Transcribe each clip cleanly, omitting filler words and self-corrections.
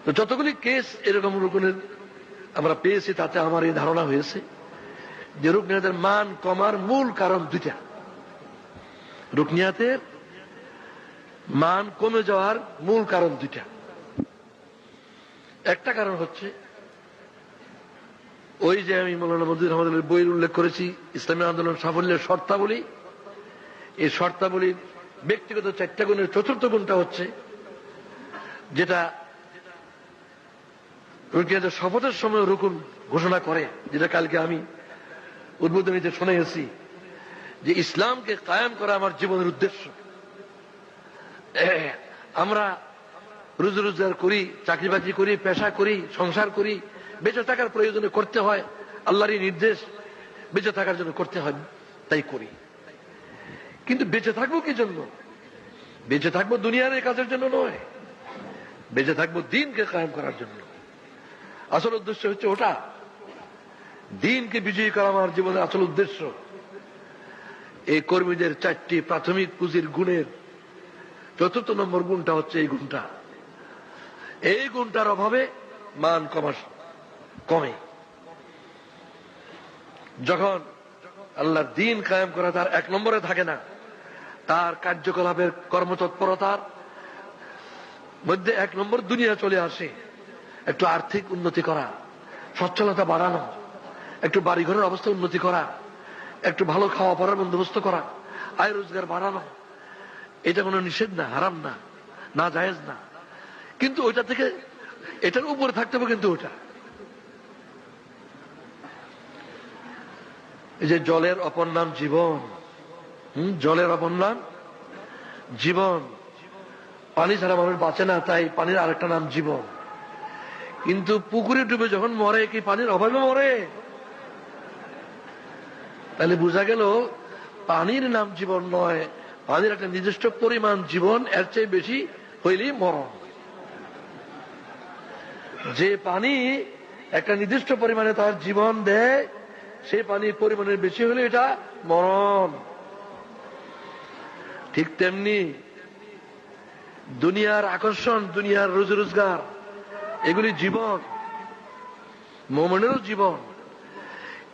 তো যতগুলি কেস এরকম রুকনের আমরা পেয়েছি, তাতে আমার এই ধারণা হয়েছে যে রুকনিয়াতের মান কমার মূল কারণ দুইটা। রুকনিয়াতের মান কমে যাওয়ার মূল কারণ দুইটা। একটা কারণ হচ্ছে ওই যে আমি মৌলানা মজিদুর রহমানের বইয়ের উল্লেখ করেছি, ইসলামী আন্দোলন সাফল্যের শর্তাবলী। এই শর্তাবলীর ব্যক্তিগত 4টা গুণের 4র্থ গুণটা হচ্ছে যেটা রুকনিয়াতের শপথের সময় রুকুন ঘোষণা করে, যেটা কালকে আমি উদ্বোধনীতে শুনে এসেছি, যে ইসলামকে কায়েম করা আমার জীবনের উদ্দেশ্য। আমরা রুজি রোজগার করি, চাকরি বাকরি করি, পেশা করি, সংসার করি, বেঁচে থাকার প্রয়োজনে করতে হয়, আল্লাহরই নির্দেশ বেঁচে থাকার জন্য করতে হয়, তাই করি। কিন্তু বেঁচে থাকবো কি জন্য? বেঁচে থাকবো দুনিয়ার এই কাজের জন্য নয়, বেঁচে থাকবো দ্বীনকে কায়েম করার জন্য। আসল উদ্দেশ্য হচ্ছে ওটা। দ্বীনকে বিজয়ী করা আমার জীবনের আসল উদ্দেশ্য। এই কর্মীদের 4টি প্রাথমিক পুঁজির গুণের 4র্থ নম্বর গুণটা হচ্ছে এই গুণটা। এই গুণটার অভাবে মান কমে। যখন আল্লাহর দ্বীন কায়েম করা তার 1 নম্বরে থাকে না, তার কার্যকলাপের কর্মতৎপরতার মধ্যে 1 নম্বর দুনিয়া চলে আসে। একটু আর্থিক উন্নতি করা, সচ্ছলতা বাড়ানো, একটু বাড়িঘরের অবস্থা উন্নতি করা, একটু ভালো খাওয়া পড়ার বন্দোবস্ত করা, আয় রোজগার বাড়ানো। এটা কোনো নিষেধ না, হারাম না, না জায়েজ না। কিন্তু ওইটা থেকে এটার উপরে থাকতে হবে। কিন্তু ওটা এই যে জলের অপর নাম জীবন, জলের অপর নাম জীবন। পানি ছাড়া মানুষ বাঁচে না, তাই পানির আরেকটা নাম জীবন। কিন্তু পুকুরে ডুবে যখন মরে, কি পানির অভাবে মরে? তাহলে বোঝা গেল পানির নাম জীবন নয়, পানির একটা নির্দিষ্ট পরিমাণ জীবন, এর চেয়ে বেশি হইলেই মরণ। যে পানি একটা নির্দিষ্ট পরিমাণে তার জীবন দেয়, সেই পানির পরিমাণের বেশি হলে এটা মরণ। ঠিক তেমনি দুনিয়ার আকর্ষণ, দুনিয়ার রোজি রোজগার, এগুলি জীবন, মুমিনেরও জীবন।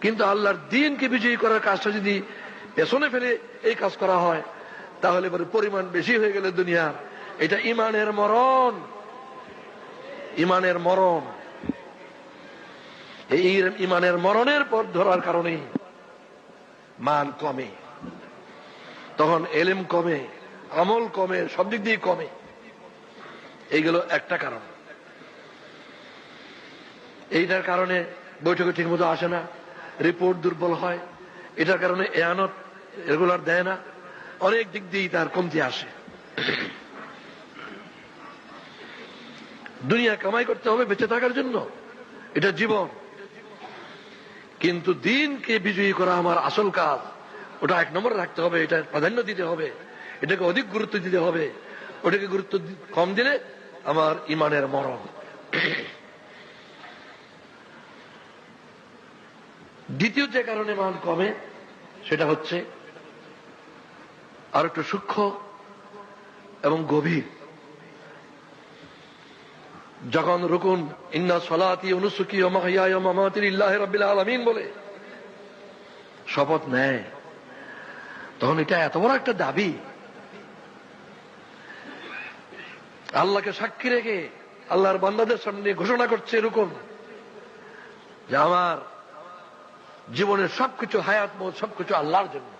কিন্তু আল্লাহর দ্বীনকে বিজয়ী করার কাজটা যদি পেছনে ফেলে এই কাজ করা হয়, তাহলে পরিমাণ বেশি হয়ে গেলে দুনিয়ার, এটা ইমানের মরণ। ইমানের মরণ। এই ইমানের মরণের পথ ধরার কারণে মান কমে। তখন এলেম কমে, আমল কমে, সব দিক দিয়ে কমে। এইগুলো একটা কারণ। এইটার কারণে বৈঠকে ঠিক মতো আসে না, রিপোর্ট দুর্বল হয়। এটার কারণে এয়ানত রেগুলার দেয় না, অনেক দিক দিয়েই তার কমতি আসে। দুনিয়া কামাই করতে হবে বেঁচে থাকার জন্য, এটা জীবন। কিন্তু দ্বীনকে বিজয়ী করা আমার আসল কাজ, ওটা 1 নম্বরে রাখতে হবে, এটা প্রাধান্য দিতে হবে, এটাকে অধিক গুরুত্ব দিতে হবে। ওটাকে গুরুত্ব কম দিলে আমার ইমানের মরণ। দ্বিতীয় যে কারণে মান কমে, সেটা হচ্ছে আর একটু সূক্ষ্ম এবং গভীর। যখন রুকুন ইন্না সলাতি ওয়া নুসুকি ওয়া মাহইয়ায়া ওয়া মামাতি লিল্লাহি রাব্বিল আলামিন বলে শপথ নেয়, তখন এটা এত বড় একটা দাবি, আল্লাহকে সাক্ষী রেখে আল্লাহর বান্দাদের সামনে ঘোষণা করছে রুকুন যে আমার জীবনের সবকিছু, হায়াত মত সবকিছু আল্লাহর জন্য।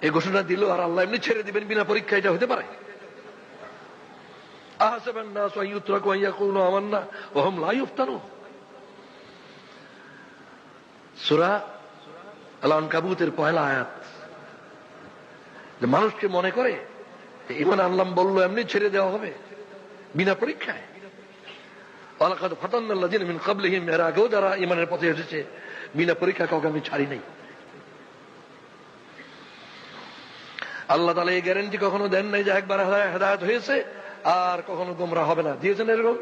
এই ঘোষণা দিল আর আল্লাহ এমনি ছেড়ে দিবেন বিনা পরীক্ষা? এটা হতে পারে? আহসাবান নাস আন ইউতরাকু আন ইয়াকুলু আমান্না ওয়া হুম লা ইফতানুন। সূরা আল-আনকাবুতের 1লা আয়াত। যে মানুষকে মনে করে ঈমান আনলাম বললো এমনি ছেড়ে দেওয়া হবে বিনা পরীক্ষায়। ওয়ালাকাদ ফাতান্নাল্লাযীনা মিন ক্বাবলিহিম, এর আগেও যারা ঈমানের পথে এসেছে বিনা পরীক্ষা কাউকে আমি ছাড়ি নাই। আল্লাহ তাআলা এই গ্যারান্টি কখনো দেন নাই যে একবার হেদায়েত হয়েছে আর কখনো গোমরাহ হবে না। দিয়েছেন এরকম?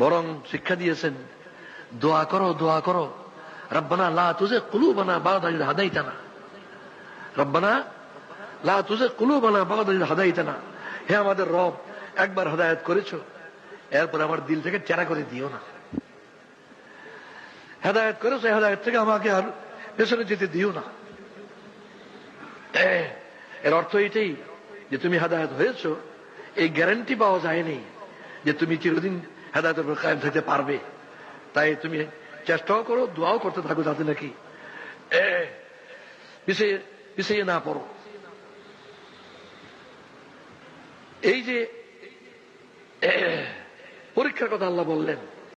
বরং শিক্ষা দিয়েছেন দোয়া করো, দোয়া করো, রব্বানা লা তুযিগ কুলুবানা বা'দা ইয হাদাইতানা, রব্বানা লা তুযিগ কুলুবানা বা'দা ইয হাদাইতানা, হে আমাদের রব, একবার হেদায়েত করেছো, এরপর আমার দিল থেকে টেরা করে দিও না। হেদায়েত করেছো, হেদায়েত থেকে আমাকে আর পেছনে যেতে দিও না। এর অর্থ এটাই যে তুমি হেদায়েত হয়েছো, এই গ্যারান্টি পাওয়া যায়নি যে তুমি চিরদিন হেদায়েতের উপর কায়েম থাকতে পারবে। তাই তুমি চেষ্টাও করো, দোয়াও করতে থাকো যাতে নাকি পিছিয়ে পিছিয়ে না পড়ো। এই যে পরীক্ষার কথা আল্লাহ বললেন,